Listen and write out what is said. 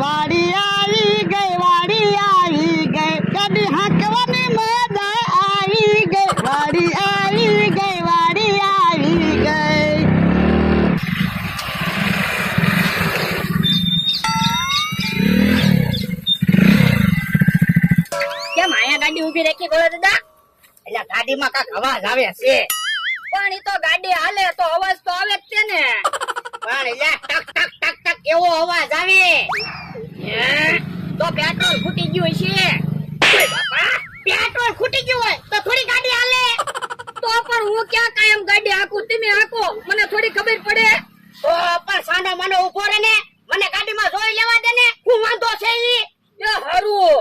વાડી આવી ગઈ ગાડી હાંકવાની મજા આવી ગઈ વાડી આવી ગઈ કેમ આયા ગાડી ઉભી રાખી ગયો દાદા? એટલે ગાડીમાં કાક અવાજ આવે છે. પણ ઈ તો ગાડી હાલે તો અવાજ તો આવે જ છે ને. પણ એટલે ટક ટક ટક ટક એવો અવાજ આવે. તો પેટ્રોલ ફૂટી ગયું છે. બાપા પેટ્રોલ ખૂટી ગયું હોય તો થોડી ગાડી હાલે. તો પણ હું ક્યાં કાયમ ગાડી હાકું, તમે હાકો, મને થોડી ખબર પડે. તો પણ સાનો માનો ઉભો રહે ને, મને ગાડીમાં જોઈ લેવા દે ને, હું વાંધો છે ઈ. એ હારું.